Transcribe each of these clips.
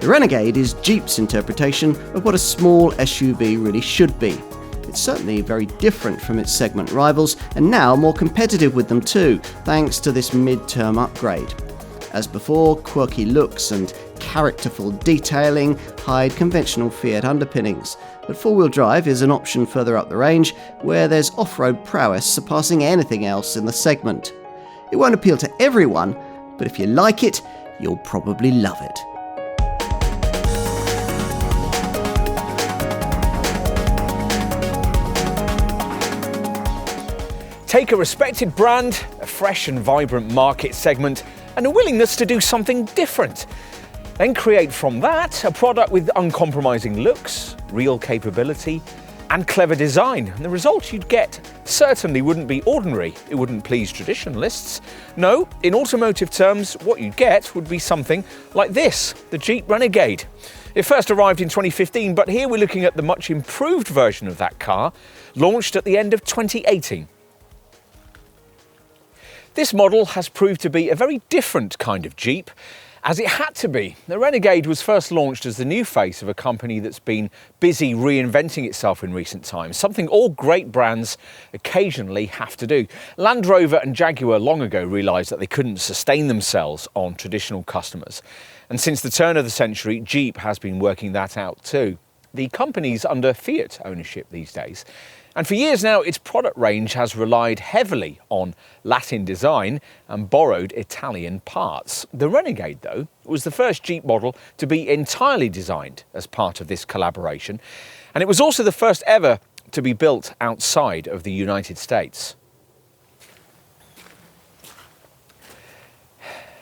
The Renegade is Jeep's interpretation of what a small SUV really should be. It's certainly very different from its segment rivals, and now more competitive with them too, thanks to this mid-term upgrade. As before, quirky looks and characterful detailing hide conventional Fiat underpinnings, but four-wheel drive is an option further up the range, where there's off-road prowess surpassing anything else in the segment. It won't appeal to everyone, but if you like it, you'll probably love it. Take a respected brand, a fresh and vibrant market segment, and a willingness to do something different. Then create from that a product with uncompromising looks, real capability, and clever design. And the result you'd get certainly wouldn't be ordinary. It wouldn't please traditionalists. No, in automotive terms, what you'd get would be something like this, the Jeep Renegade. It first arrived in 2015, but here we're looking at the much improved version of that car, launched at the end of 2018. This model has proved to be a very different kind of Jeep, as it had to be. The Renegade was first launched as the new face of a company that's been busy reinventing itself in recent times, something all great brands occasionally have to do. Land Rover and Jaguar long ago realised that they couldn't sustain themselves on traditional customers. And since the turn of the century, Jeep has been working that out too. The company's under Fiat ownership these days. And for years now, its product range has relied heavily on Latin design and borrowed Italian parts. The Renegade, though, was the first Jeep model to be entirely designed as part of this collaboration. And it was also the first ever to be built outside of the United States.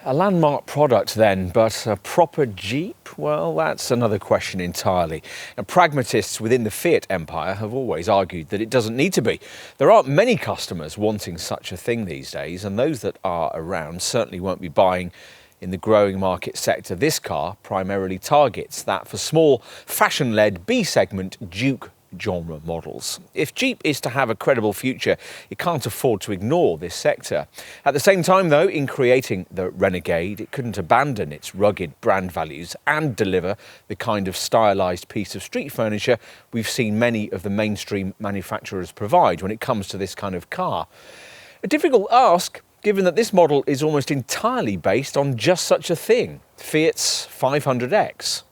A landmark product then, but a proper Jeep? Well, that's another question entirely. And pragmatists within the Fiat empire have always argued that it doesn't need to be. There aren't many customers wanting such a thing these days, and those that are around certainly won't be buying in the growing market sector this car primarily targets, that for small, fashion-led B-segment Duke genre models. If Jeep is to have a credible future, it can't afford to ignore this sector. At the same time, though, in creating the Renegade, it couldn't abandon its rugged brand values and deliver the kind of stylised piece of street furniture we've seen many of the mainstream manufacturers provide when it comes to this kind of car. A difficult ask, given that this model is almost entirely based on just such a thing, Fiat's 500X.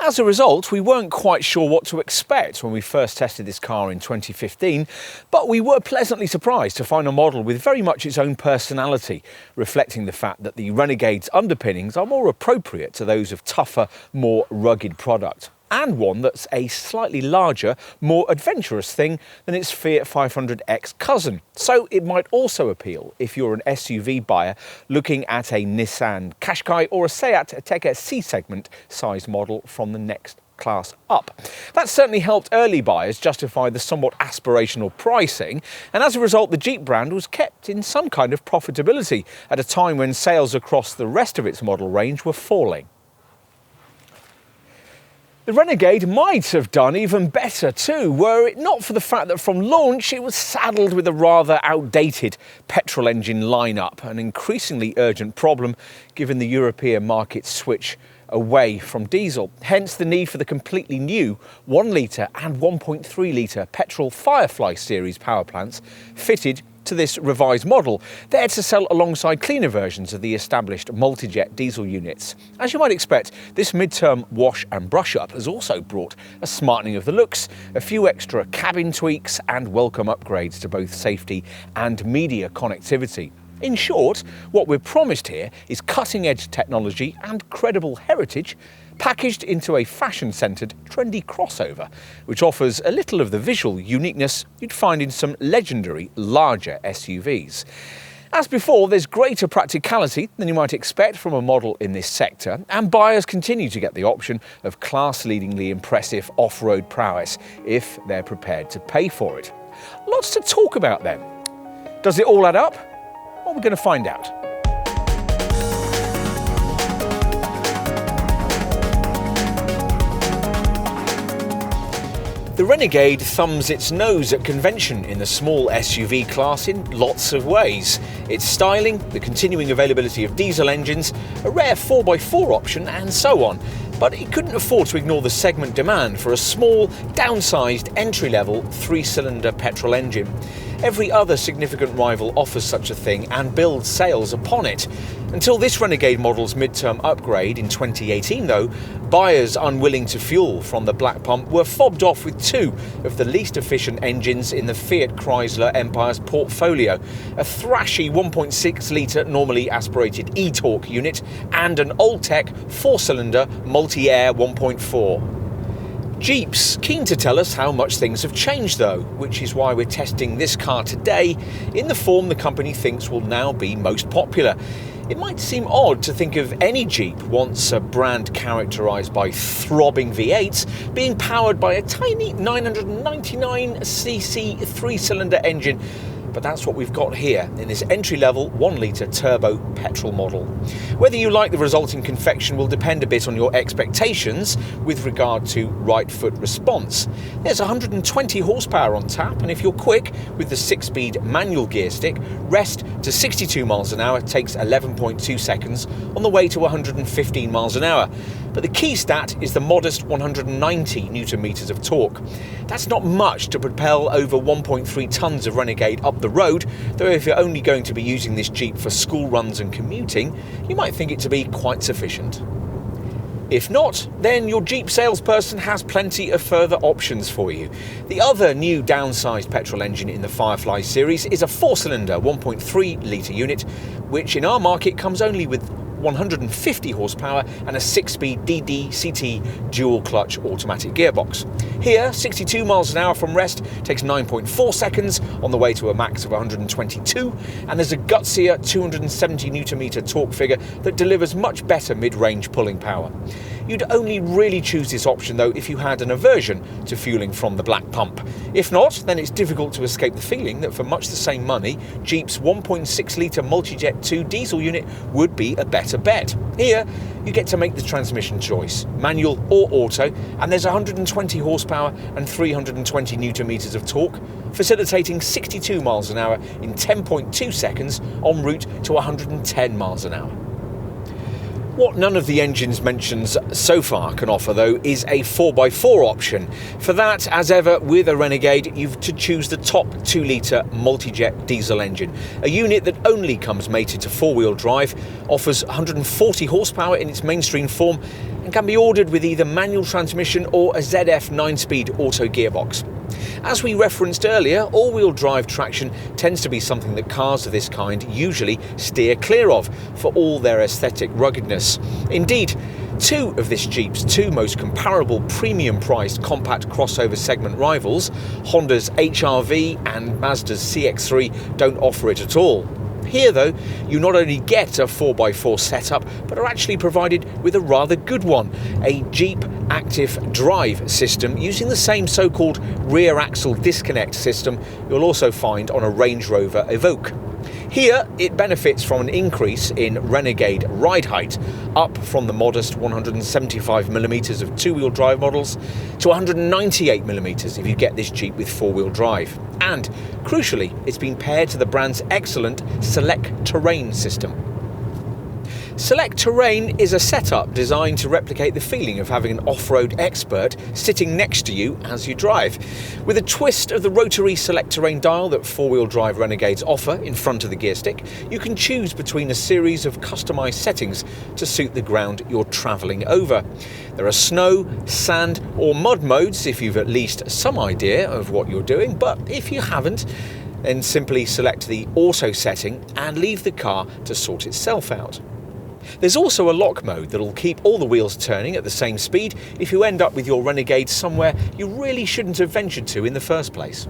As a result, we weren't quite sure what to expect when we first tested this car in 2015, but we were pleasantly surprised to find a model with very much its own personality, reflecting the fact that the Renegade's underpinnings are more appropriate to those of tougher, more rugged product, and one that's a slightly larger, more adventurous thing than its Fiat 500X cousin. So it might also appeal if you're an SUV buyer looking at a Nissan Qashqai or a Seat Ateca C-segment sized model from the next class up. That certainly helped early buyers justify the somewhat aspirational pricing, and as a result the Jeep brand was kept in some kind of profitability at a time when sales across the rest of its model range were falling. The Renegade might have done even better too, were it not for the fact that from launch it was saddled with a rather outdated petrol engine lineup, an increasingly urgent problem given the European market's switch away from diesel. Hence the need for the completely new 1 litre and 1.3 litre petrol Firefly series power plants fitted to this revised model, there to sell alongside cleaner versions of the established multi-jet diesel units. As you might expect, this mid-term wash and brush up has also brought a smartening of the looks, a few extra cabin tweaks and welcome upgrades to both safety and media connectivity. In short, what we're promised here is cutting-edge technology and credible heritage packaged into a fashion-centred, trendy crossover, which offers a little of the visual uniqueness you'd find in some legendary larger SUVs. As before, there's greater practicality than you might expect from a model in this sector, and buyers continue to get the option of class-leadingly impressive off-road prowess if they're prepared to pay for it. Lots to talk about then. Does it all add up? Well, we're going to find out. The Renegade thumbs its nose at convention in the small SUV class in lots of ways. Its styling, the continuing availability of diesel engines, a rare 4x4 option and so on. But it couldn't afford to ignore the segment demand for a small, downsized, entry-level 3-cylinder petrol engine. Every other significant rival offers such a thing and builds sales upon it. Until this Renegade model's midterm upgrade in 2018 though, buyers unwilling to fuel from the black pump were fobbed off with two of the least efficient engines in the Fiat Chrysler Empire's portfolio, a thrashy 1.6 litre normally aspirated e-torque unit and an old-tech 4-cylinder multi-air 1.4. Jeep's keen to tell us how much things have changed though, which is why we're testing this car today in the form the company thinks will now be most popular. It might seem odd to think of any Jeep, once a brand characterised by throbbing V8s, being powered by a tiny 999cc 3-cylinder engine, but that's what we've got here in this entry-level 1-litre turbo petrol model. Whether you like the resulting confection will depend a bit on your expectations with regard to right foot response. There's 120 horsepower on tap, and if you're quick with the 6-speed manual gear stick, rest to 62 miles an hour takes 11.2 seconds on the way to 115 miles an hour. But the key stat is the modest 190 newton meters of torque. That's not much to propel over 1.3 tonnes of Renegade up the road, though if you're only going to be using this Jeep for school runs and commuting, you might think it to be quite sufficient. If not, then your Jeep salesperson has plenty of further options for you. The other new downsized petrol engine in the Firefly series is a 4-cylinder 1.3 litre unit, which in our market comes only with 150 horsepower and a 6-speed DD-CT dual-clutch automatic gearbox. Here, 62 miles an hour from rest takes 9.4 seconds on the way to a max of 122, and there's a gutsier 270 Nm torque figure that delivers much better mid-range pulling power. You'd only really choose this option though if you had an aversion to fueling from the black pump. If not, then it's difficult to escape the feeling that for much the same money, Jeep's 1.6 litre Multijet 2 diesel unit would be a better bet. Here, you get to make the transmission choice, manual or auto, and there's 120 horsepower and 320 newton meters of torque, facilitating 62 miles an hour in 10.2 seconds en route to 110 miles an hour. What none of the engines mentioned so far can offer though is a 4x4 option. For that, as ever with a Renegade, you've to choose the top 2-litre multi-jet diesel engine, a unit that only comes mated to 4-wheel drive, offers 140 horsepower in its mainstream form, and can be ordered with either manual transmission or a ZF 9-speed auto gearbox. As we referenced earlier, all-wheel drive traction tends to be something that cars of this kind usually steer clear of for all their aesthetic ruggedness. Indeed, two of this Jeep's two most comparable premium-priced compact crossover segment rivals, Honda's HR-V and Mazda's CX-3, don't offer it at all. Here though, you not only get a 4x4 setup, but are actually provided with a rather good one, a Jeep Active Drive system using the same so-called rear axle disconnect system you'll also find on a Range Rover Evoque. Here, it benefits from an increase in Renegade ride height, up from the modest 175mm of two-wheel drive models to 198mm if you get this Jeep with four-wheel drive. And, crucially, it's been paired to the brand's excellent Select Terrain system. Select Terrain is a setup designed to replicate the feeling of having an off-road expert sitting next to you as you drive. With a twist of the rotary Select Terrain dial that four-wheel drive Renegades offer in front of the gear stick, you can choose between a series of customised settings to suit the ground you're travelling over. There are snow, sand or mud modes if you've at least some idea of what you're doing, but if you haven't, then simply select the auto setting and leave the car to sort itself out. There's also a lock mode that'll keep all the wheels turning at the same speed if you end up with your Renegade somewhere you really shouldn't have ventured to in the first place.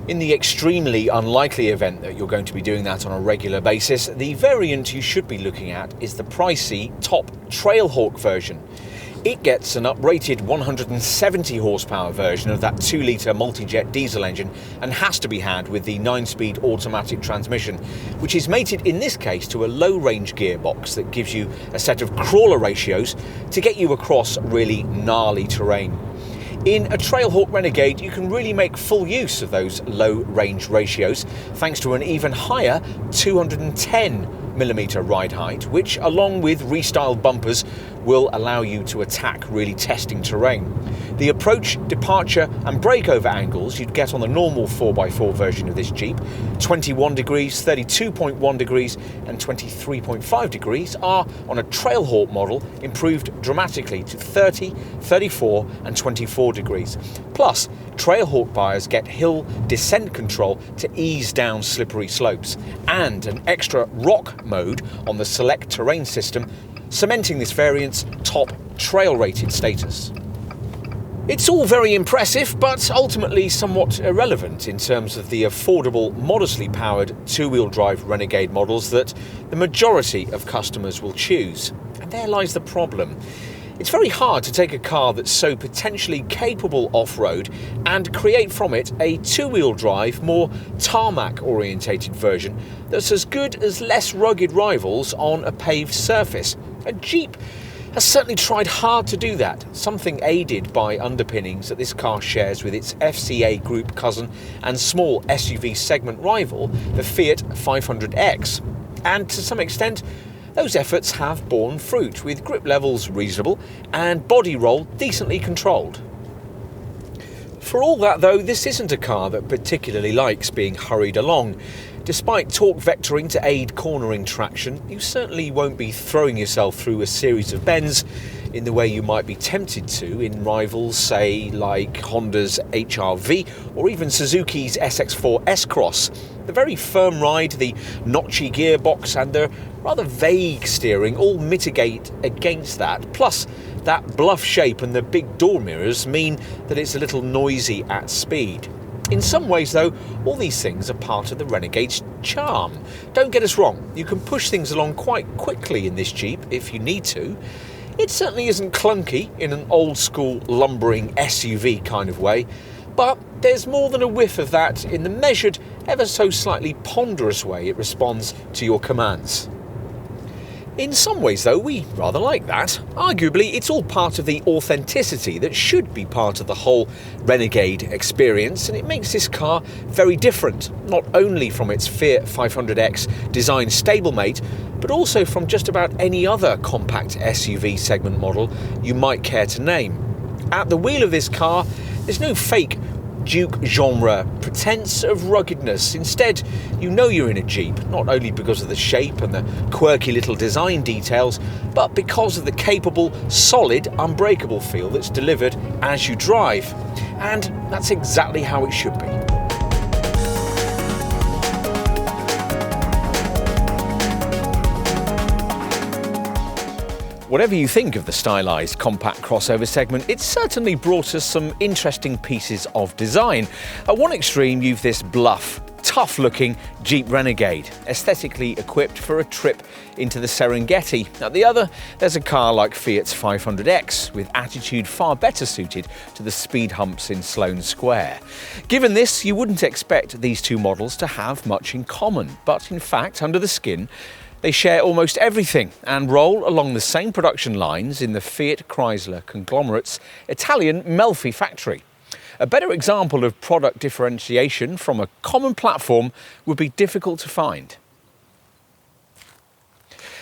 In the extremely unlikely event that you're going to be doing that on a regular basis, the variant you should be looking at is the pricey top Trailhawk version. It gets an uprated 170 horsepower version of that 2-litre multi-jet diesel engine and has to be had with the 9-speed automatic transmission, which is mated in this case to a low-range gearbox that gives you a set of crawler ratios to get you across really gnarly terrain. In a Trailhawk Renegade, you can really make full use of those low range ratios thanks to an even higher 210mm ride height, which, along with restyled bumpers, will allow you to attack really testing terrain. The approach, departure and breakover angles you'd get on the normal 4x4 version of this Jeep, 21 degrees, 32.1 degrees and 23.5 degrees, are on a Trailhawk model improved dramatically to 30, 34 and 24 degrees. Plus, Trailhawk buyers get hill descent control to ease down slippery slopes, and an extra rock mode on the select terrain system, cementing this variant's top trail-rated status. It's all very impressive, but ultimately somewhat irrelevant in terms of the affordable, modestly powered two-wheel drive Renegade models that the majority of customers will choose. And there lies the problem. It's very hard to take a car that's so potentially capable off-road and create from it a two-wheel drive, more tarmac-orientated version that's as good as less rugged rivals on a paved surface. A Jeep has certainly tried hard to do that, something aided by underpinnings that this car shares with its FCA Group cousin and small SUV segment rival, the Fiat 500X. And to some extent, those efforts have borne fruit, with grip levels reasonable and body roll decently controlled. For all that though, this isn't a car that particularly likes being hurried along. Despite torque vectoring to aid cornering traction, you certainly won't be throwing yourself through a series of bends in the way you might be tempted to in rivals, say, like Honda's HR-V or even Suzuki's SX4 S-Cross. The very firm ride, the notchy gearbox and the rather vague steering all mitigate against that. Plus, that bluff shape and the big door mirrors mean that it's a little noisy at speed. In some ways though, all these things are part of the Renegade's charm. Don't get us wrong, you can push things along quite quickly in this Jeep if you need to. It certainly isn't clunky in an old school lumbering SUV kind of way, but there's more than a whiff of that in the measured, ever so slightly ponderous way it responds to your commands. In some ways though, we rather like that. Arguably, it's all part of the authenticity that should be part of the whole Renegade experience, and it makes this car very different, not only from its Fiat 500X design stablemate, but also from just about any other compact SUV segment model you might care to name. At the wheel of this car, there's no fake Duke genre pretense of ruggedness. Instead, you know you're in a Jeep, not only because of the shape and the quirky little design details, but because of the capable, solid, unbreakable feel that's delivered as you drive. And that's exactly how it should be. Whatever you think of the stylised compact crossover segment, it's certainly brought us some interesting pieces of design. At one extreme, you've this bluff, tough-looking Jeep Renegade, aesthetically equipped for a trip into the Serengeti. At the other, there's a car like Fiat's 500X, with attitude far better suited to the speed humps in Sloane Square. Given this, you wouldn't expect these two models to have much in common, but in fact, under the skin, they share almost everything and roll along the same production lines in the Fiat Chrysler conglomerate's Italian Melfi factory. A better example of product differentiation from a common platform would be difficult to find.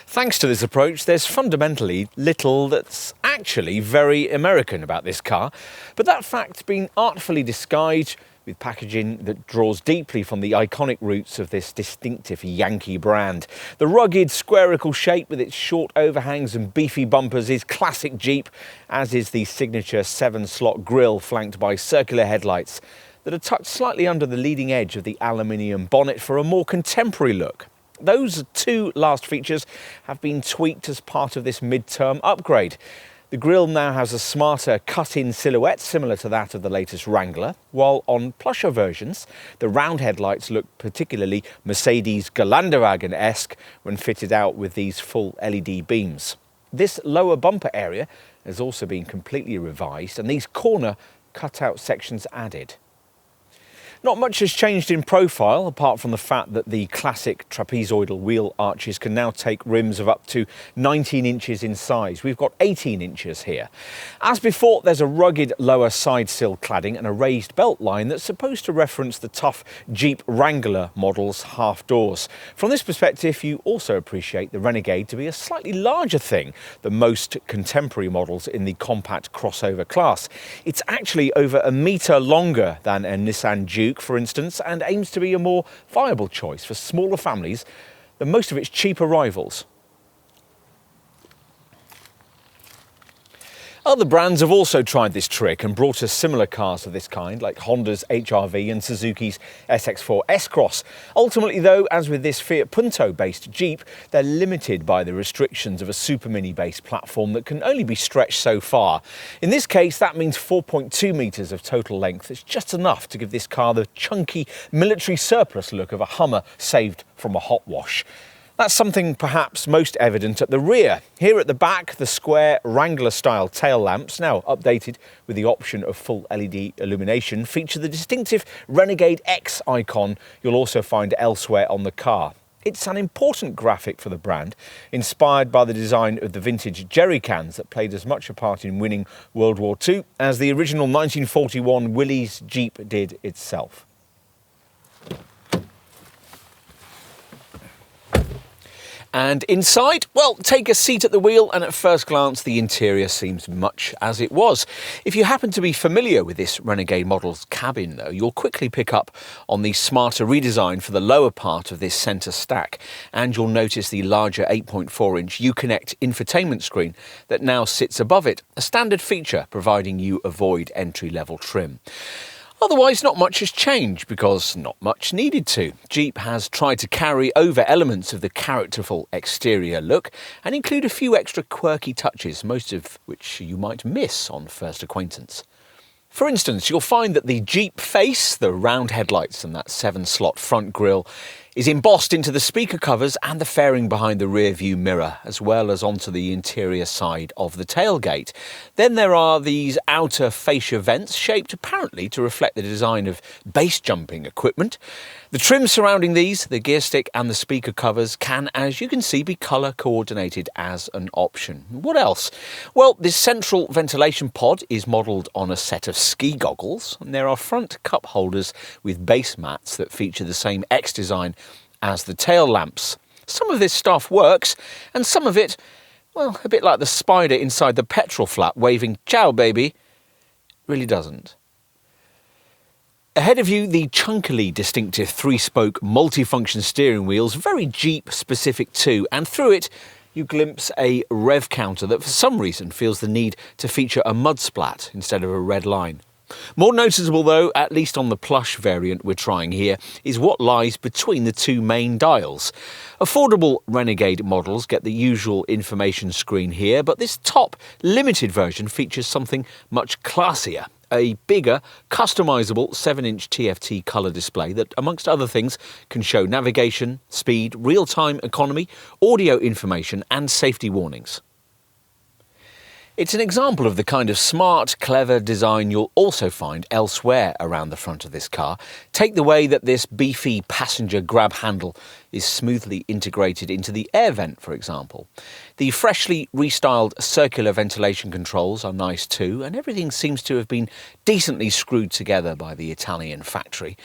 Thanks to this approach, there's fundamentally little that's actually very American about this car, but that fact's been artfully disguised with packaging that draws deeply from the iconic roots of this distinctive Yankee brand. The rugged squarical shape with its short overhangs and beefy bumpers is classic Jeep, as is the signature 7-slot grille flanked by circular headlights that are tucked slightly under the leading edge of the aluminium bonnet for a more contemporary look. Those two last features have been tweaked as part of this mid-term upgrade. The grille now has a smarter cut-in silhouette similar to that of the latest Wrangler, while on plusher versions, the round headlights look particularly Mercedes Gelandewagen-esque when fitted out with these full LED beams. This lower bumper area has also been completely revised and these corner cut-out sections added. Not much has changed in profile, apart from the fact that the classic trapezoidal wheel arches can now take rims of up to 19 inches in size. We've got 18 inches here. As before, there's a rugged lower side sill cladding and a raised belt line that's supposed to reference the tough Jeep Wrangler model's half doors. From this perspective, you also appreciate the Renegade to be a slightly larger thing than most contemporary models in the compact crossover class. It's actually over a metre longer than a Nissan Juke, for instance, and aims to be a more viable choice for smaller families than most of its cheaper rivals. Other brands have also tried this trick and brought us similar cars of this kind, like Honda's HR-V and Suzuki's SX4 S-Cross. Ultimately, though, as with this Fiat Punto-based Jeep, they're limited by the restrictions of a Super Mini-based platform that can only be stretched so far. In this case, that means 4.2 metres of total length. It's just enough to give this car the chunky military surplus look of a Hummer saved from a hot wash. That's something perhaps most evident at the rear. Here at the back, the square Wrangler-style tail lamps, now updated with the option of full LED illumination, feature the distinctive Renegade X icon you'll also find elsewhere on the car. It's an important graphic for the brand, inspired by the design of the vintage jerry cans that played as much a part in winning World War II as the original 1941 Willys Jeep did itself. And inside, well, take a seat at the wheel and at first glance the interior seems much as it was. If you happen to be familiar with this Renegade model's cabin though, you'll quickly pick up on the smarter redesign for the lower part of this centre stack, and you'll notice the larger 8.4-inch Uconnect infotainment screen that now sits above it, a standard feature providing you avoid entry-level trim. Otherwise, not much has changed because not much needed to. Jeep has tried to carry over elements of the characterful exterior look and include a few extra quirky touches, most of which you might miss on first acquaintance. For instance, you'll find that the Jeep face, the round headlights and that 7-slot front grille, is embossed into the speaker covers and the fairing behind the rear view mirror, as well as onto the interior side of the tailgate. Then there are these outer fascia vents, shaped apparently to reflect the design of base jumping equipment. The trim surrounding these, the gear stick and the speaker covers, can, as you can see, be colour coordinated as an option. What else? Well, this central ventilation pod is modelled on a set of ski goggles, and there are front cup holders with base mats that feature the same X design as the tail lamps. Some of this stuff works, and some of it, well, a bit like the spider inside the petrol flat waving "ciao baby," really doesn't. Ahead of you, the chunkily distinctive 3-spoke multifunction steering wheel's very Jeep specific too, and through it you glimpse a rev counter that for some reason feels the need to feature a mud splat instead of a red line. More noticeable though, at least on the plush variant we're trying here, is what lies between the two main dials. Affordable Renegade models get the usual information screen here, but this top limited version features something much classier. A bigger, customisable 7-inch TFT colour display that, amongst other things, can show navigation, speed, real-time economy, audio information and safety warnings. It's an example of the kind of smart, clever design you'll also find elsewhere around the front of this car. Take the way that this beefy passenger grab handle is smoothly integrated into the air vent, for example. The freshly restyled circular ventilation controls are nice too, and everything seems to have been decently screwed together by the Italian factory.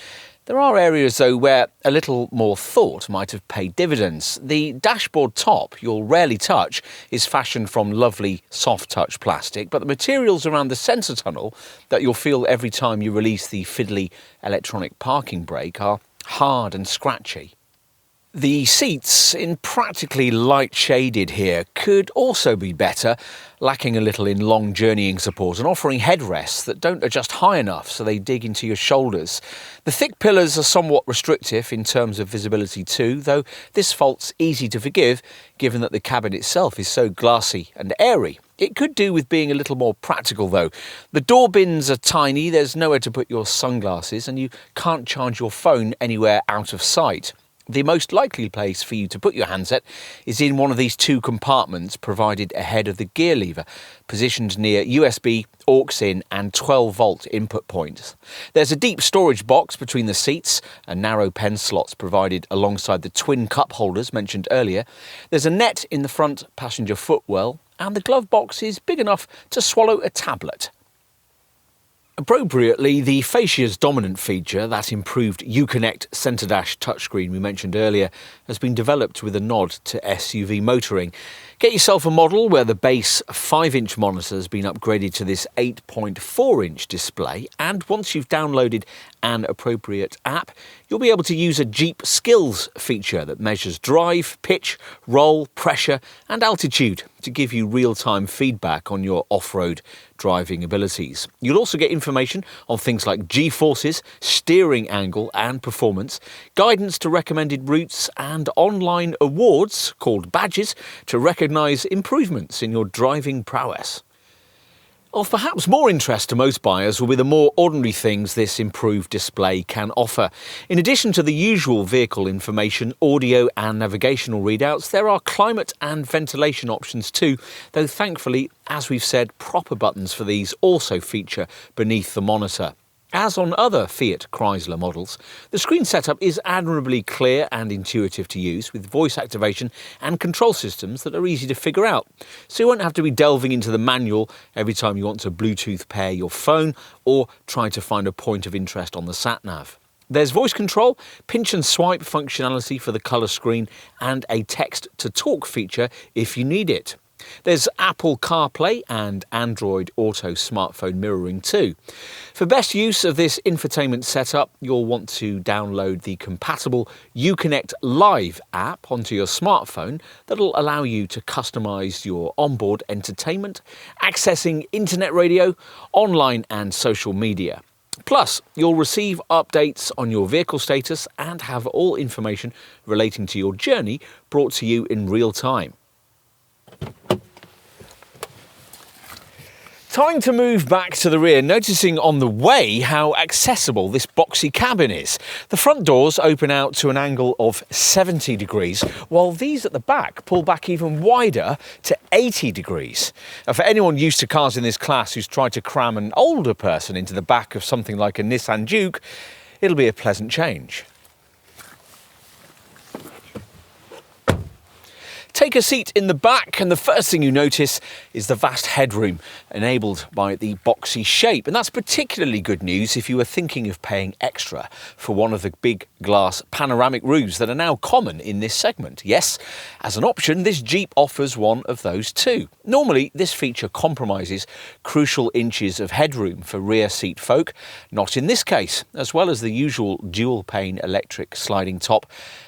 There are areas, though, where a little more thought might have paid dividends. The dashboard top, you'll rarely touch, is fashioned from lovely soft-touch plastic, but the materials around the sensor tunnel that you'll feel every time you release the fiddly electronic parking brake are hard and scratchy. The seats, in practically light shaded here, could also be better, lacking a little in long journeying support and offering headrests that don't adjust high enough so they dig into your shoulders. The thick pillars are somewhat restrictive in terms of visibility too, though this fault's easy to forgive given that the cabin itself is so glassy and airy. It could do with being a little more practical though. The door bins are tiny, there's nowhere to put your sunglasses, and you can't charge your phone anywhere out of sight. The most likely place for you to put your handset is in one of these two compartments provided ahead of the gear lever, positioned near USB, aux-in and 12-volt input points. There's a deep storage box between the seats and narrow pen slots provided alongside the twin cup holders mentioned earlier. There's a net in the front passenger footwell, and the glove box is big enough to swallow a tablet. Appropriately, the fascia's dominant feature, that improved Uconnect centre dash touchscreen we mentioned earlier, has been developed with a nod to SUV motoring. Get yourself a model where the base 5-inch monitor has been upgraded to this 8.4-inch display, and once you've downloaded an appropriate app, you'll be able to use a Jeep Skills feature that measures drive, pitch, roll, pressure and altitude to give you real-time feedback on your off-road driving abilities. You'll also get information on things like G-forces, steering angle and performance, guidance to recommended routes and online awards called badges to recognise improvements in your driving prowess. Of perhaps more interest to most buyers will be the more ordinary things this improved display can offer. In addition to the usual vehicle information, audio and navigational readouts, there are climate and ventilation options too, though thankfully, as we've said, proper buttons for these also feature beneath the monitor. As on other Fiat Chrysler models, the screen setup is admirably clear and intuitive to use, with voice activation and control systems that are easy to figure out. So you won't have to be delving into the manual every time you want to Bluetooth pair your phone or try to find a point of interest on the sat-nav. There's voice control, pinch and swipe functionality for the colour screen, and a text-to-talk feature if you need it. There's Apple CarPlay and Android Auto smartphone mirroring too. For best use of this infotainment setup, you'll want to download the compatible Uconnect Live app onto your smartphone that'll allow you to customise your onboard entertainment, accessing internet radio, online and social media. Plus, you'll receive updates on your vehicle status and have all information relating to your journey brought to you in real time. Time to move back to the rear, noticing on the way how accessible this boxy cabin is. The front doors open out to an angle of 70 degrees, while these at the back pull back even wider to 80 degrees. Now, for anyone used to cars in this class who's tried to cram an older person into the back of something like a Nissan Juke, it'll be a pleasant change. Take a seat in the back and the first thing you notice is the vast headroom enabled by the boxy shape, and that's particularly good news if you were thinking of paying extra for one of the big glass panoramic roofs that are now common in this segment. Yes, as an option, this Jeep offers one of those too. Normally, this feature compromises crucial inches of headroom for rear seat folk. Not in this case. As well as the usual dual-pane electric sliding top,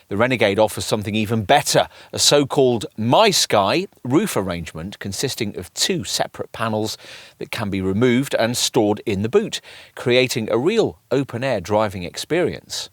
the Renegade offers something even better, a so-called My Sky roof arrangement consisting of two separate panels that can be removed and stored in the boot, creating a real open-air driving experience.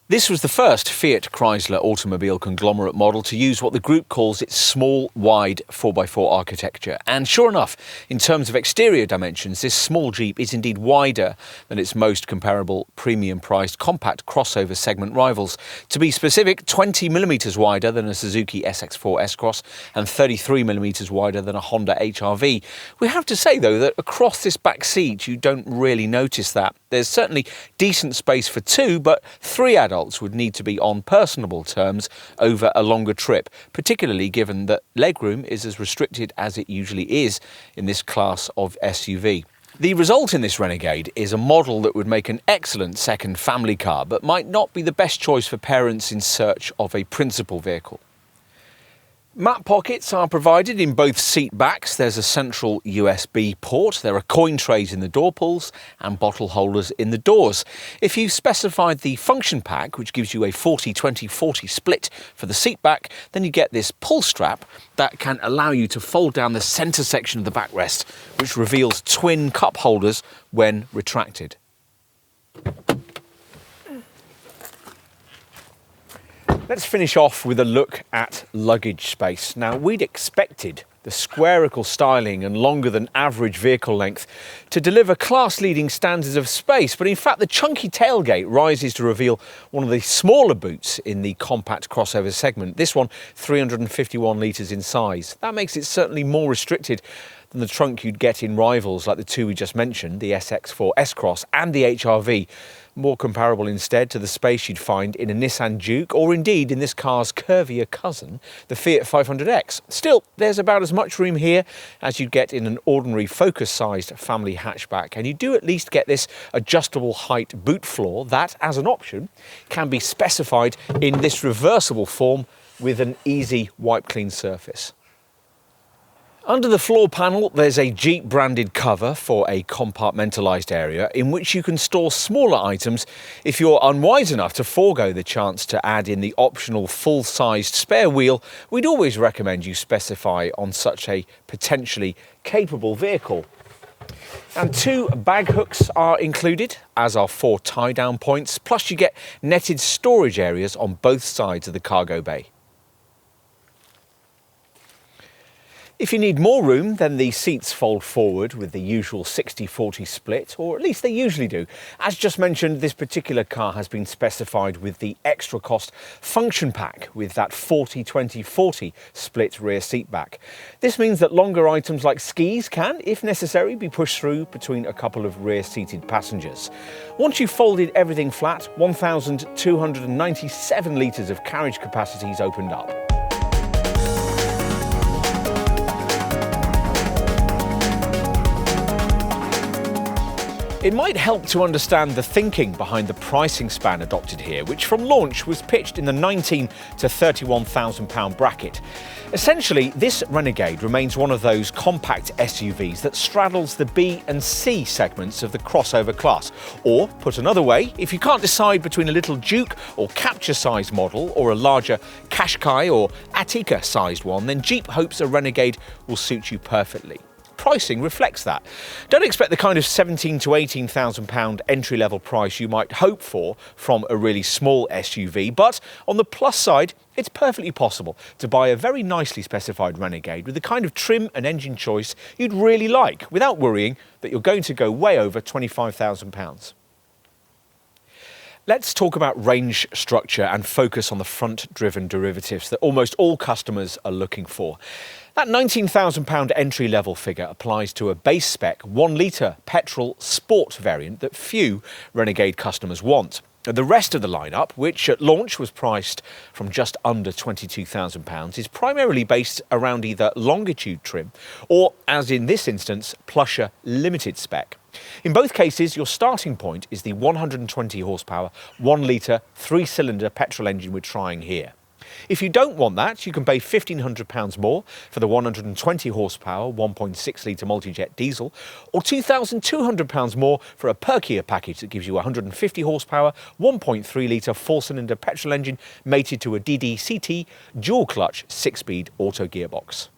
This was the first Fiat Chrysler automobile conglomerate model to use what the group calls its small, wide 4x4 architecture. And sure enough, in terms of exterior dimensions, this small Jeep is indeed wider than its most comparable premium-priced compact crossover segment rivals. To be specific, 20mm wider than a Suzuki SX4 S-Cross and 33mm wider than a Honda HR-V. We have to say, though, that across this back seat, you don't really notice that. There's certainly decent space for two, but three adults would need to be on personable terms over a longer trip, particularly given that legroom is as restricted as it usually is in this class of SUV. The result in this Renegade is a model that would make an excellent second family car, but might not be the best choice for parents in search of a principal vehicle. Map pockets are provided in both seat backs. There's a central USB port, there are coin trays in the door pulls and bottle holders in the doors. If you've specified the function pack, which gives you a 40-20-40 split for the seat back, then you get this pull strap that can allow you to fold down the centre section of the backrest, which reveals twin cup holders when retracted. Let's finish off with a look at luggage space. Now, we'd expected the squirrel styling and longer than average vehicle length to deliver class-leading standards of space, but in fact the chunky tailgate rises to reveal one of the smaller boots in the compact crossover segment. This one 351 litres in size. That makes it certainly more restricted than the trunk you'd get in rivals like the two we just mentioned, the SX4 S-Cross and the HR-V. More comparable instead to the space you'd find in a Nissan Juke, or indeed in this car's curvier cousin, the Fiat 500X. Still, there's about as much room here as you'd get in an ordinary Focus-sized family hatchback, and you do at least get this adjustable height boot floor that, as an option, can be specified in this reversible form with an easy wipe clean surface. Under the floor panel, there's a Jeep branded cover for a compartmentalised area in which you can store smaller items if you're unwise enough to forego the chance to add in the optional full-sized spare wheel. We'd always recommend you specify on such a potentially capable vehicle. And 2 bag hooks are included, as are 4 tie-down points, plus you get netted storage areas on both sides of the cargo bay. If you need more room, then the seats fold forward with the usual 60-40 split, or at least they usually do. As just mentioned, this particular car has been specified with the extra cost function pack with that 40-20-40 split rear seat back. This means that longer items like skis can, if necessary, be pushed through between a couple of rear-seated passengers. Once you've folded everything flat, 1,297 litres of carriage capacity is opened up. It might help to understand the thinking behind the pricing span adopted here, which from launch was pitched in the £19,000 to £31,000 bracket. Essentially, this Renegade remains one of those compact SUVs that straddles the B and C segments of the crossover class. Or, put another way, if you can't decide between a little Juke or Capture-sized model or a larger Qashqai or Atika-sized one, then Jeep hopes a Renegade will suit you perfectly. Pricing reflects that. Don't expect the kind of £17,000 to £18,000 entry-level price you might hope for from a really small SUV, but on the plus side, it's perfectly possible to buy a very nicely specified Renegade with the kind of trim and engine choice you'd really like, without worrying that you're going to go way over £25,000. Let's talk about range structure and focus on the front-driven derivatives that almost all customers are looking for. That £19,000 entry-level figure applies to a base spec 1-litre petrol sport variant that few Renegade customers want. The rest of the lineup, which at launch was priced from just under £22,000, is primarily based around either longitude trim or, as in this instance, plusher limited spec. In both cases, your starting point is the 120 horsepower, 1-litre, 3-cylinder petrol engine we're trying here. If you don't want that, you can pay £1,500 more for the 120 horsepower 1.6-litre multi-jet diesel, or £2,200 more for a perkier package that gives you 150 horsepower 1.3-litre 4-cylinder petrol engine mated to a DDCT dual-clutch 6-speed auto gearbox.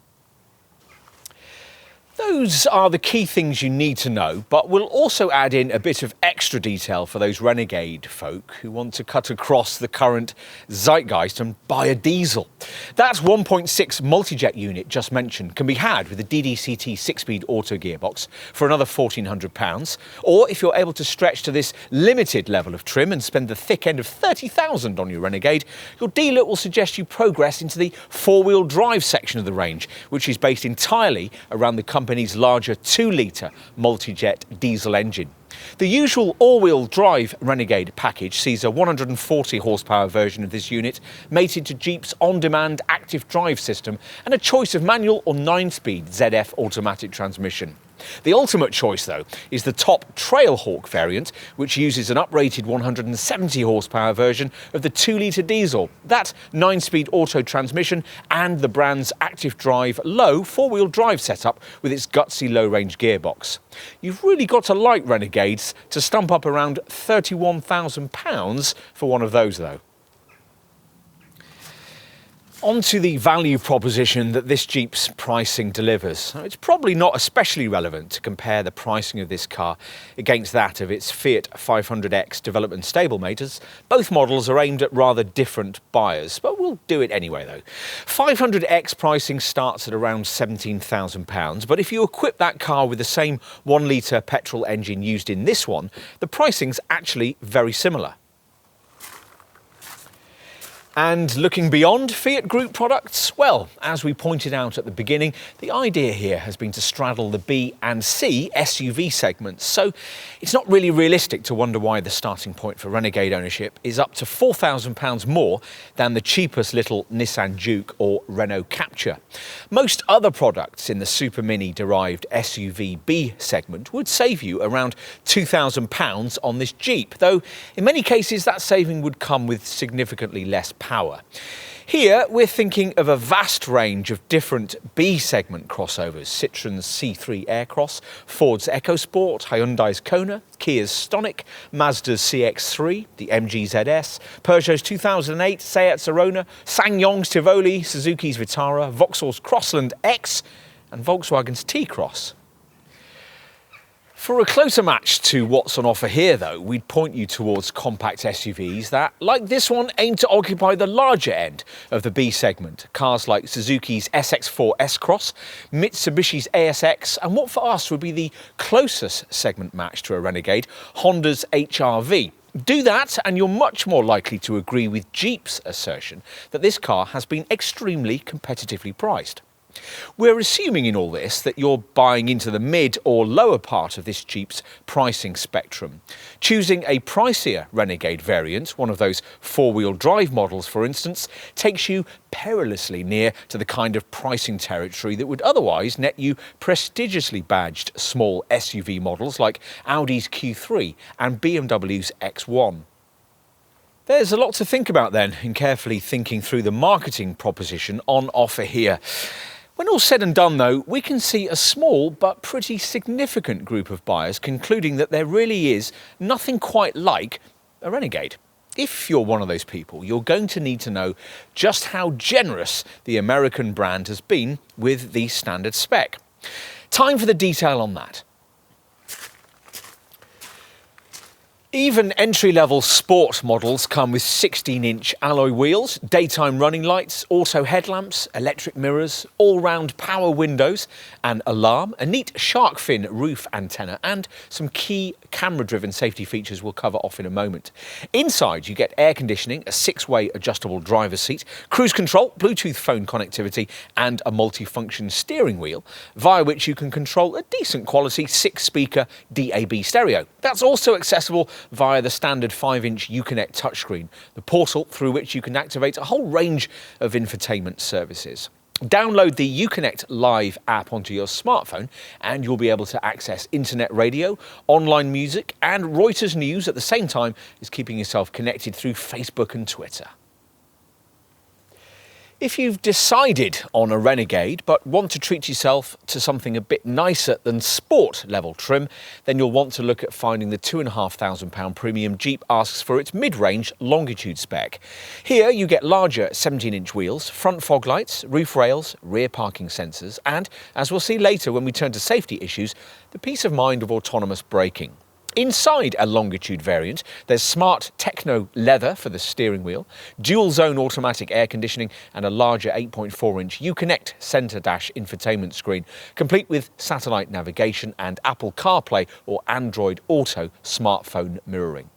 Those are the key things you need to know, but we'll also add in a bit of extra detail for those Renegade folk who want to cut across the current zeitgeist and buy a diesel. That 1.6 multi-jet unit just mentioned can be had with a DDCT 6-speed auto gearbox for another £1,400, or if you're able to stretch to this limited level of trim and spend the thick end of £30,000 on your Renegade, your dealer will suggest you progress into the 4-wheel drive section of the range, which is based entirely around the company's larger 2-litre multi-jet diesel engine. The usual all-wheel drive Renegade package sees a 140 horsepower version of this unit mated to Jeep's on-demand active drive system and a choice of manual or 9-speed ZF automatic transmission. The ultimate choice, though, is the top Trailhawk variant, which uses an uprated 170 horsepower version of the 2-litre diesel. That 9-speed auto transmission and the brand's active drive low 4-wheel drive setup with its gutsy low-range gearbox. You've really got to like Renegades to stump up around £31,000 for one of those, though. On to the value proposition that this Jeep's pricing delivers. Now, it's probably not especially relevant to compare the pricing of this car against that of its Fiat 500X development stablemate, as both models are aimed at rather different buyers, but we'll do it anyway though. 500X pricing starts at around £17,000, but if you equip that car with the same 1 litre petrol engine used in this one, the pricing's actually very similar. And looking beyond Fiat Group products, well, as we pointed out at the beginning, the idea here has been to straddle the B and C SUV segments. So it's not really realistic to wonder why the starting point for Renegade ownership is up to £4,000 more than the cheapest little Nissan Juke or Renault Captur. Most other products in the Super Mini derived SUV B segment would save you around £2,000 on this Jeep, though in many cases that saving would come with significantly less power. Here we're thinking of a vast range of different B segment crossovers: Citroen's C3 Aircross, Ford's EcoSport, Hyundai's Kona, Kia's Stonic, Mazda's CX-3, the MG ZS, Peugeot's 2008 Seat Arona, SsangYong's Tivoli, Suzuki's Vitara, Vauxhall's Crossland X and Volkswagen's T-Cross. For a closer match to what's on offer here though, we'd point you towards compact SUVs that, like this one, aim to occupy the larger end of the B segment. Cars like Suzuki's SX4 S-Cross, Mitsubishi's ASX, and what for us would be the closest segment match to a Renegade, Honda's HR-V. Do that and you're much more likely to agree with Jeep's assertion that this car has been extremely competitively priced. We're assuming in all this that you're buying into the mid or lower part of this Jeep's pricing spectrum. Choosing a pricier Renegade variant, one of those four-wheel drive models for instance, takes you perilously near to the kind of pricing territory that would otherwise net you prestigiously badged small SUV models like Audi's Q3 and BMW's X1. There's a lot to think about then in carefully thinking through the marketing proposition on offer here. When all's said and done though, we can see a small but pretty significant group of buyers concluding that there really is nothing quite like a Renegade. If you're one of those people, you're going to need to know just how generous the American brand has been with the standard spec. Time for the detail on that. Even entry-level sport models come with 16-inch alloy wheels, daytime running lights, auto headlamps, electric mirrors, all-round power windows, an alarm, a neat shark fin roof antenna, and some key camera-driven safety features we'll cover off in a moment. Inside, you get air conditioning, a 6-way adjustable driver's seat, cruise control, Bluetooth phone connectivity, and a multi-function steering wheel, via which you can control a decent quality 6-speaker DAB stereo. That's also accessible via the standard 5-inch Uconnect touchscreen, the portal through which you can activate a whole range of infotainment services. Download the Uconnect Live app onto your smartphone and you'll be able to access internet radio, online music and Reuters news at the same time as keeping yourself connected through Facebook and Twitter. If you've decided on a Renegade but want to treat yourself to something a bit nicer than sport level trim, then you'll want to look at finding the £2,500 premium Jeep asks for its mid-range longitude spec. Here you get larger 17-inch wheels, front fog lights, roof rails, rear parking sensors and, as we'll see later when we turn to safety issues, the peace of mind of autonomous braking. Inside a longitude variant, there's smart techno leather for the steering wheel, dual zone automatic air conditioning and a larger 8.4-inch Uconnect centre dash infotainment screen, complete with satellite navigation and Apple CarPlay or Android Auto smartphone mirroring.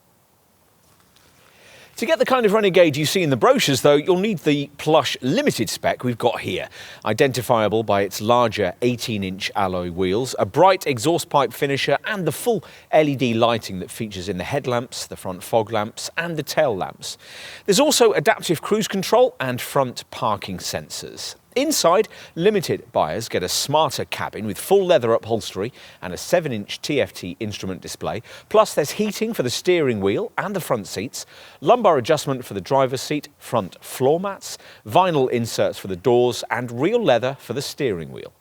To get the kind of Renegade you see in the brochures though, you'll need the plush limited spec we've got here, identifiable by its larger 18-inch alloy wheels, a bright exhaust pipe finisher and the full LED lighting that features in the headlamps, the front fog lamps and the tail lamps. There's also adaptive cruise control and front parking sensors. Inside, limited buyers get a smarter cabin with full leather upholstery and a 7-inch TFT instrument display, plus there's heating for the steering wheel and the front seats, lumbar adjustment for the driver's seat, front floor mats, vinyl inserts for the doors and real leather for the steering wheel.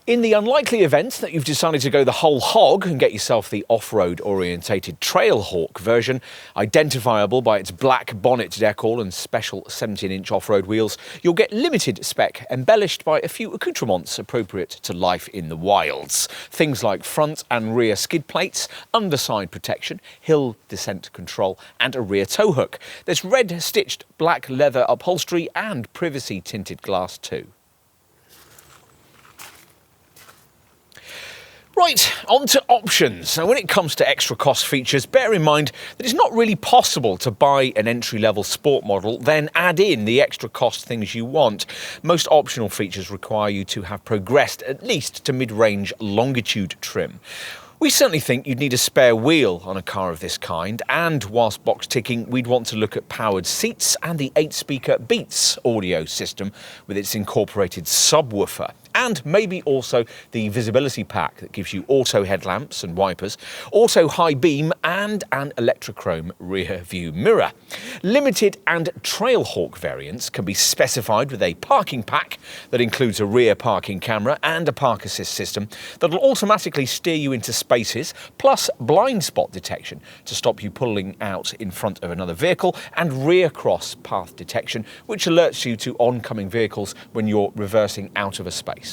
In the unlikely event that you've decided to go the whole hog and get yourself the off-road orientated Trailhawk version, identifiable by its black bonnet decal and special 17-inch off-road wheels, you'll get limited spec embellished by a few accoutrements appropriate to life in the wilds. Things like front and rear skid plates, underside protection, hill descent control and a rear tow hook. There's red stitched black leather upholstery and privacy tinted glass too. Right, on to options. Now, when it comes to extra cost features, bear in mind that it's not really possible to buy an entry-level sport model, then add in the extra cost things you want. Most optional features require you to have progressed at least to mid-range longitude trim. We certainly think you'd need a spare wheel on a car of this kind, and whilst box ticking, we'd want to look at powered seats and the 8-speaker Beats audio system with its incorporated subwoofer. And maybe also the visibility pack that gives you auto headlamps and wipers, auto high beam and an electrochrome rear view mirror. Limited and Trailhawk variants can be specified with a parking pack that includes a rear parking camera and a park assist system that'll automatically steer you into spaces, plus blind spot detection to stop you pulling out in front of another vehicle, and rear cross path detection, which alerts you to oncoming vehicles when you're reversing out of a space.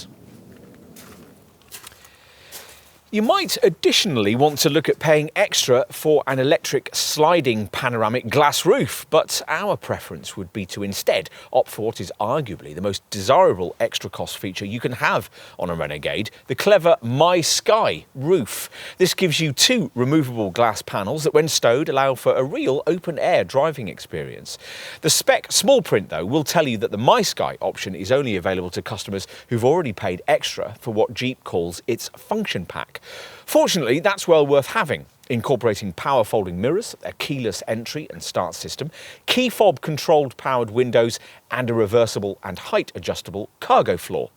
You might additionally want to look at paying extra for an electric sliding panoramic glass roof, but our preference would be to instead opt for what is arguably the most desirable extra cost feature you can have on a Renegade, the clever My Sky roof. This gives you two removable glass panels that, when stowed, allow for a real open-air driving experience. The spec small print, though, will tell you that the My Sky option is only available to customers who've already paid extra for what Jeep calls its function pack. Fortunately, that's well worth having, incorporating power folding mirrors, a keyless entry and start system, key fob controlled powered windows and a reversible and height adjustable cargo floor.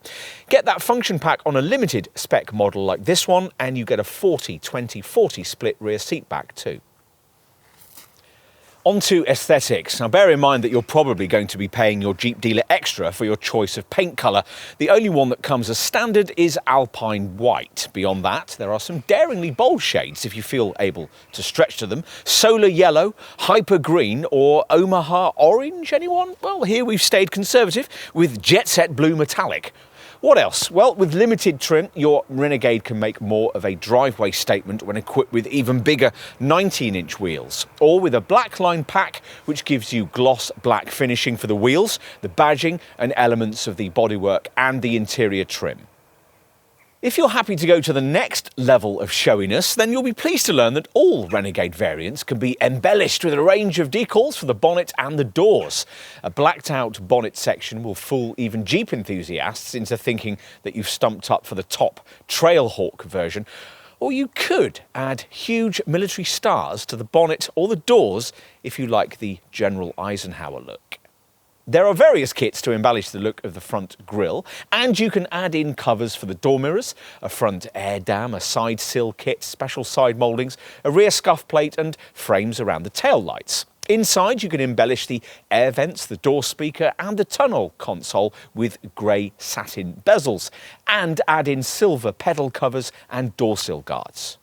Get that function pack on a limited spec model like this one and you get a 40-20-40 split rear seat back too. On to aesthetics. Now, bear in mind that you're probably going to be paying your Jeep dealer extra for your choice of paint colour. The only one that comes as standard is Alpine White. Beyond that, there are some daringly bold shades if you feel able to stretch to them. Solar Yellow, Hyper Green or Omaha Orange, anyone? Well, here we've stayed conservative with Jet Set Blue Metallic. What else? Well, with limited trim, your Renegade can make more of a driveway statement when equipped with even bigger 19-inch wheels, or with a black line pack which gives you gloss black finishing for the wheels, the badging and elements of the bodywork and the interior trim. If you're happy to go to the next level of showiness, then you'll be pleased to learn that all Renegade variants can be embellished with a range of decals for the bonnet and the doors. A blacked out bonnet section will fool even Jeep enthusiasts into thinking that you've stumped up for the top Trailhawk version. Or you could add huge military stars to the bonnet or the doors if you like the General Eisenhower look. There are various kits to embellish the look of the front grille, and you can add in covers for the door mirrors, a front air dam, a side sill kit, special side mouldings, a rear scuff plate and frames around the tail lights. Inside you can embellish the air vents, the door speaker and the tunnel console with grey satin bezels, and add in silver pedal covers and door sill guards.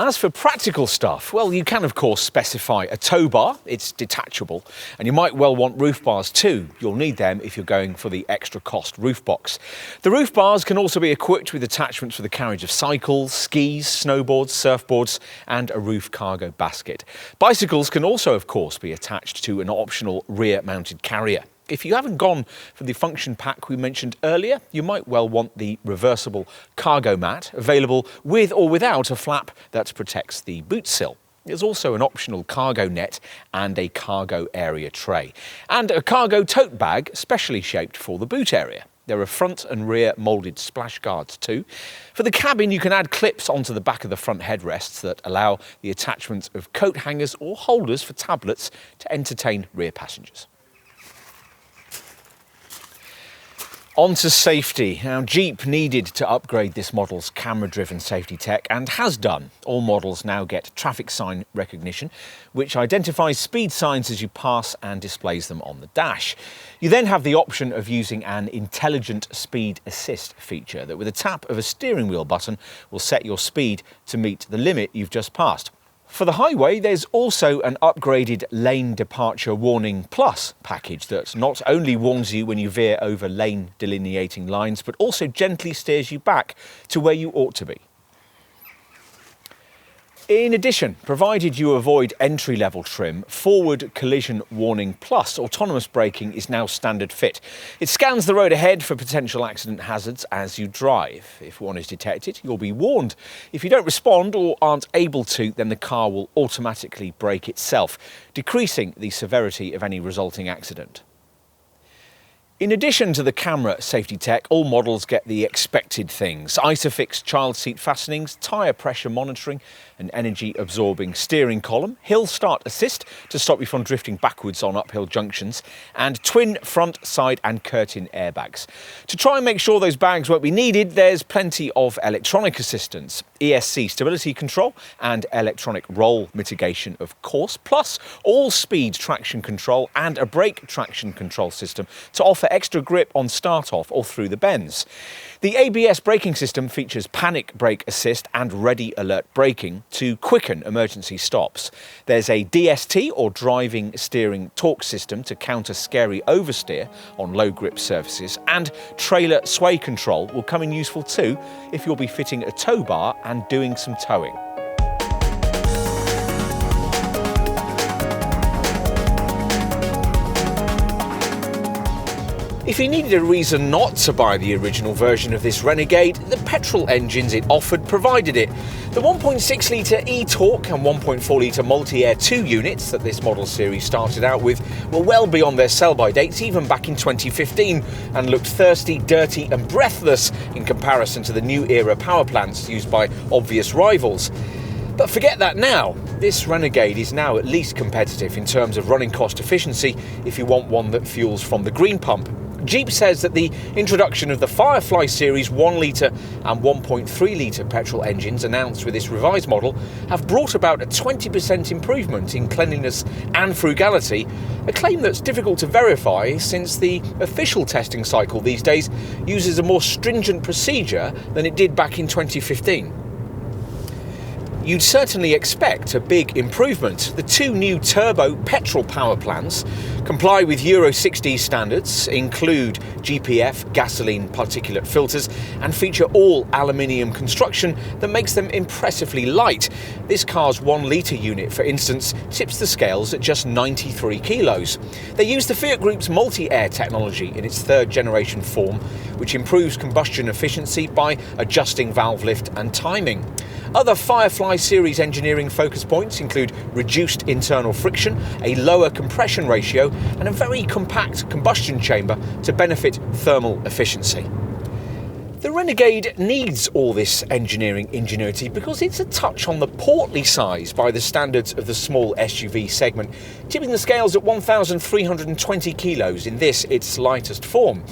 As for practical stuff, well, you can of course specify a tow bar. It's detachable, and you might well want roof bars too. You'll need them if you're going for the extra cost roof box. The roof bars can also be equipped with attachments for the carriage of cycles, skis, snowboards, surfboards and a roof cargo basket. Bicycles can also of course be attached to an optional rear mounted carrier. If you haven't gone for the function pack we mentioned earlier, you might well want the reversible cargo mat, available with or without a flap that protects the boot sill. There's also an optional cargo net and a cargo area tray, and a cargo tote bag specially shaped for the boot area. There are front and rear moulded splash guards too. For the cabin, you can add clips onto the back of the front headrests that allow the attachment of coat hangers or holders for tablets to entertain rear passengers. On to safety. Now, Jeep needed to upgrade this model's camera-driven safety tech and has done. All models now get traffic sign recognition, which identifies speed signs as you pass and displays them on the dash. You then have the option of using an intelligent speed assist feature that with a tap of a steering wheel button will set your speed to meet the limit you've just passed. For the highway, there's also an upgraded Lane Departure Warning Plus package that not only warns you when you veer over lane delineating lines, but also gently steers you back to where you ought to be. In addition, provided you avoid entry-level trim, Forward Collision Warning Plus autonomous braking is now standard fit. It scans the road ahead for potential accident hazards as you drive. If one is detected, you'll be warned. If you don't respond or aren't able to, then the car will automatically brake itself, decreasing the severity of any resulting accident. In addition to the camera safety tech, all models get the expected things: ISOFIX child seat fastenings, tyre pressure monitoring, an energy-absorbing steering column, hill start assist to stop you from drifting backwards on uphill junctions, and twin front, side and curtain airbags. To try and make sure those bags won't be needed, there's plenty of electronic assistance, ESC stability control and electronic roll mitigation, of course, plus all-speed traction control and a brake traction control system to offer extra grip on start-off or through the bends. The ABS braking system features panic brake assist and ready alert braking to quicken emergency stops. There's a DST or driving steering torque system to counter scary oversteer on low grip surfaces, and trailer sway control will come in useful too if you'll be fitting a tow bar and doing some towing. If you needed a reason not to buy the original version of this Renegade, the petrol engines it offered provided it. The 1.6-litre e-torque and 1.4-litre multi-air 2 units that this model series started out with were well beyond their sell-by dates even back in 2015 and looked thirsty, dirty and breathless in comparison to the new era power plants used by obvious rivals. But forget that now. This Renegade is now at least competitive in terms of running cost efficiency if you want one that fuels from the green pump. Jeep says that the introduction of the Firefly Series 1-litre and 1.3-litre petrol engines announced with this revised model have brought about a 20% improvement in cleanliness and frugality, a claim that's difficult to verify since the official testing cycle these days uses a more stringent procedure than it did back in 2015. You'd certainly expect a big improvement. The two new turbo petrol power plants comply with Euro 6D standards, include GPF gasoline particulate filters, and feature all aluminium construction that makes them impressively light. This car's 1-litre unit, for instance, tips the scales at just 93 kilos. They use the Fiat Group's multi-air technology in its third-generation form, which improves combustion efficiency by adjusting valve lift and timing. Other Firefly series engineering focus points include reduced internal friction, a lower compression ratio, and a very compact combustion chamber to benefit thermal efficiency. The Renegade needs all this engineering ingenuity because it's a touch on the portly size by the standards of the small SUV segment, tipping the scales at 1,320 kilos in this, its lightest form.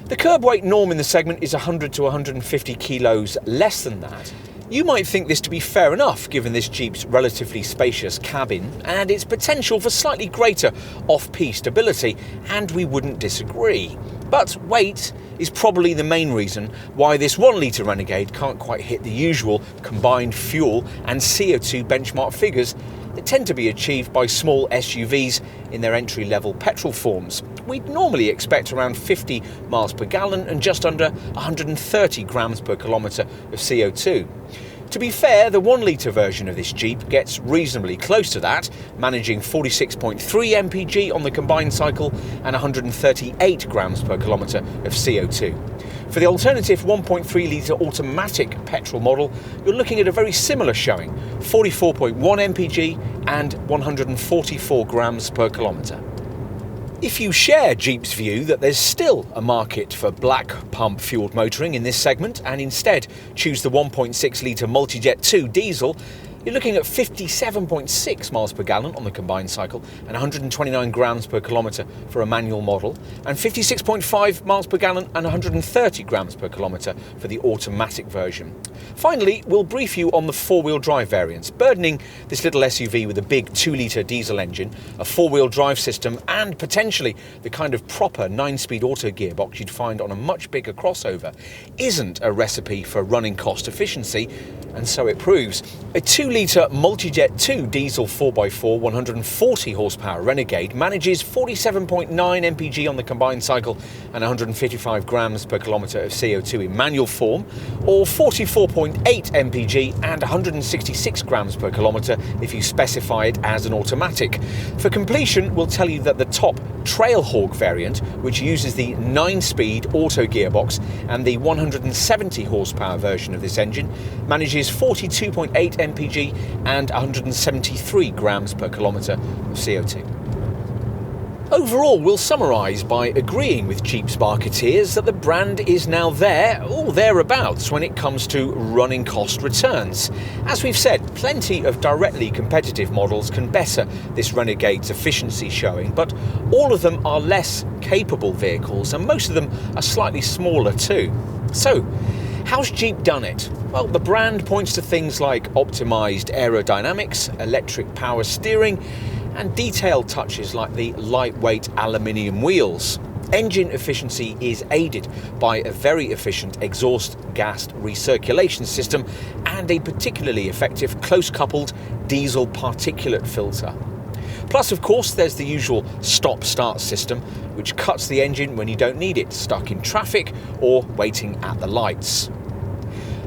The curb weight norm in the segment is 100 to 150 kilos less than that. You might think this to be fair enough given this Jeep's relatively spacious cabin and its potential for slightly greater off-piste stability, and we wouldn't disagree. But weight is probably the main reason why this 1-litre Renegade can't quite hit the usual combined fuel and CO2 benchmark figures that tend to be achieved by small SUVs in their entry-level petrol forms. We'd normally expect around 50 miles per gallon and just under 130 grams per kilometre of CO2. To be fair, the 1-litre version of this Jeep gets reasonably close to that, managing 46.3 mpg on the combined cycle and 138 grams per kilometre of CO2. For the alternative 1.3-litre automatic petrol model, you're looking at a very similar showing, 44.1 mpg and 144 grams per kilometre. If you share Jeep's view that there's still a market for black pump fueled motoring in this segment and instead choose the 1.6-litre Multijet 2 diesel, You're looking at 57.6 miles per gallon on the combined cycle and 129 grams per kilometre for a manual model, and 56.5 miles per gallon and 130 grams per kilometre for the automatic version. Finally, we'll brief you on the four-wheel drive variants, burdening this little SUV with a big 2-litre diesel engine, a four-wheel drive system, and potentially the kind of proper 9-speed auto gearbox you'd find on a much bigger crossover, isn't a recipe for running cost efficiency, and so it proves. A 2-litre Multijet 2 diesel 4x4 140 horsepower Renegade manages 47.9 mpg on the combined cycle and 155 grams per kilometre of CO2 in manual form, or 44.8 mpg and 166 grams per kilometre if you specify it as an automatic. For completion, we'll tell you that the top Trailhawk variant, which uses the 9-speed auto gearbox, and the 170 horsepower version of this engine manages 42.8 mpg and 173 grams per kilometre of CO2. Overall, we'll summarise by agreeing with Jeep's marketeers that the brand is now there, or thereabouts, when it comes to running cost returns. As we've said, plenty of directly competitive models can better this Renegade's efficiency showing, but all of them are less capable vehicles, and most of them are slightly smaller too. So, how's Jeep done it? Well, the brand points to things like optimised aerodynamics, electric power steering, and detailed touches like the lightweight aluminium wheels. Engine efficiency is aided by a very efficient exhaust gas recirculation system and a particularly effective close-coupled diesel particulate filter. Plus, of course, there's the usual stop-start system, which cuts the engine when you don't need it, stuck in traffic or waiting at the lights.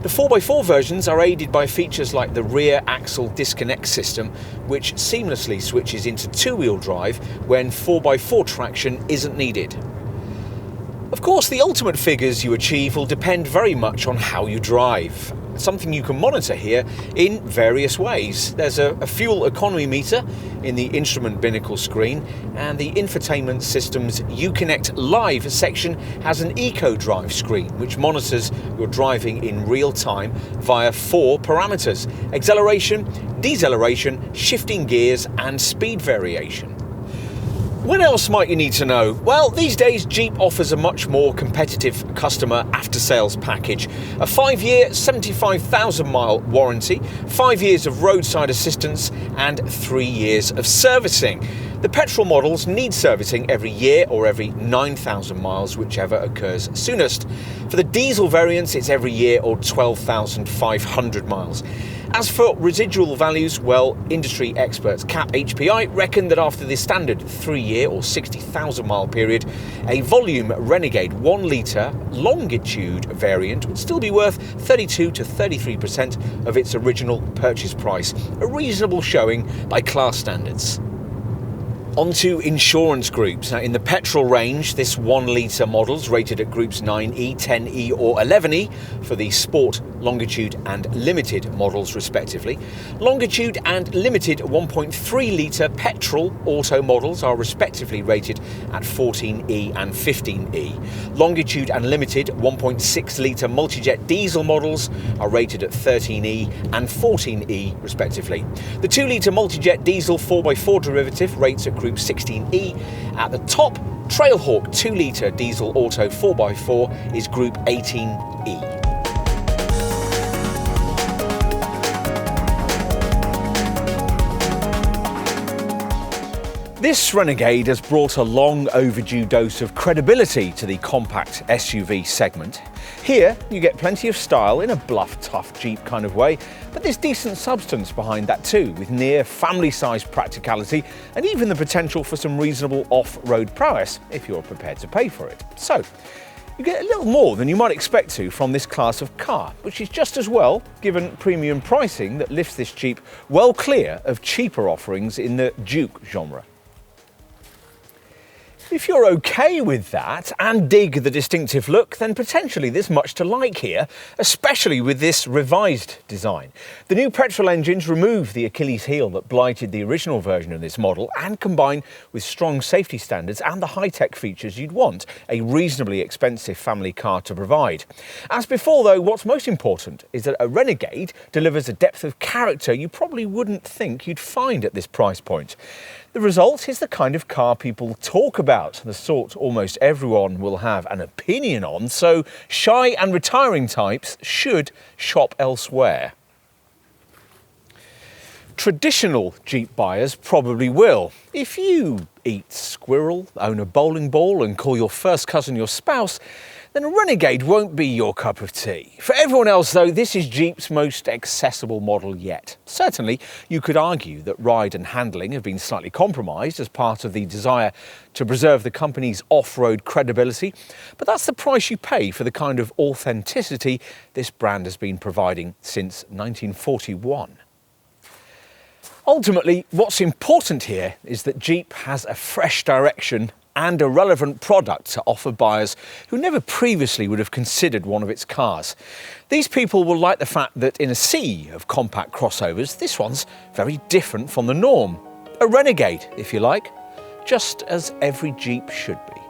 The 4x4 versions are aided by features like the rear axle disconnect system, which seamlessly switches into two-wheel drive when 4x4 traction isn't needed. Of course, the ultimate figures you achieve will depend very much on how you drive. Something you can monitor here in various ways. There's a fuel economy meter in the instrument binnacle screen, and the infotainment system's Uconnect Live section has an Eco Drive screen which monitors your driving in real time via 4 parameters: acceleration, deceleration, shifting gears and speed variation. What else might you need to know? Well, these days Jeep offers a much more competitive customer after-sales package. A 5-year, 75,000-mile warranty, 5 years of roadside assistance and 3 years of servicing. The petrol models need servicing every year or every 9,000 miles, whichever occurs soonest. For the diesel variants, it's every year or 12,500 miles. As for residual values, well, industry experts CAP HPI reckon that after the standard 3-year or 60,000 mile period, a volume Renegade 1-litre longitude variant would still be worth 32 to 33% of its original purchase price, a reasonable showing by class standards. On to insurance groups. Now, in the petrol range, this 1-litre model's rated at groups 9E, 10E or 11E for the Sport, Longitude and Limited models respectively. Longitude and Limited 1.3-litre petrol auto models are respectively rated at 14E and 15E. Longitude and Limited 1.6-litre multijet diesel models are rated at 13E and 14E respectively. The 2-litre multijet diesel 4x4 derivative rates at Group 16E. At the top, Trailhawk 2-litre diesel auto 4x4 is Group 18E. This Renegade has brought a long overdue dose of credibility to the compact SUV segment. Here, you get plenty of style in a bluff, tough Jeep kind of way, but there's decent substance behind that too, with near family-sized practicality and even the potential for some reasonable off-road prowess if you're prepared to pay for it. So, you get a little more than you might expect to from this class of car, which is just as well, given premium pricing that lifts this Jeep well clear of cheaper offerings in the Duke genre. If you're okay with that and dig the distinctive look, then potentially there's much to like here, especially with this revised design. The new petrol engines remove the Achilles heel that blighted the original version of this model and combine with strong safety standards and the high-tech features you'd want a reasonably expensive family car to provide. As before though, what's most important is that a Renegade delivers a depth of character you probably wouldn't think you'd find at this price point. The result is the kind of car people talk about, the sort almost everyone will have an opinion on, so shy and retiring types should shop elsewhere. Traditional Jeep buyers probably will. If you eat squirrel, own a bowling ball and call your first cousin your spouse, then a Renegade won't be your cup of tea. For everyone else though, this is Jeep's most accessible model yet. Certainly, you could argue that ride and handling have been slightly compromised as part of the desire to preserve the company's off-road credibility, but that's the price you pay for the kind of authenticity this brand has been providing since 1941. Ultimately, what's important here is that Jeep has a fresh direction and a relevant product to offer buyers who never previously would have considered one of its cars. These people will like the fact that in a sea of compact crossovers, this one's very different from the norm. A Renegade, if you like, just as every Jeep should be.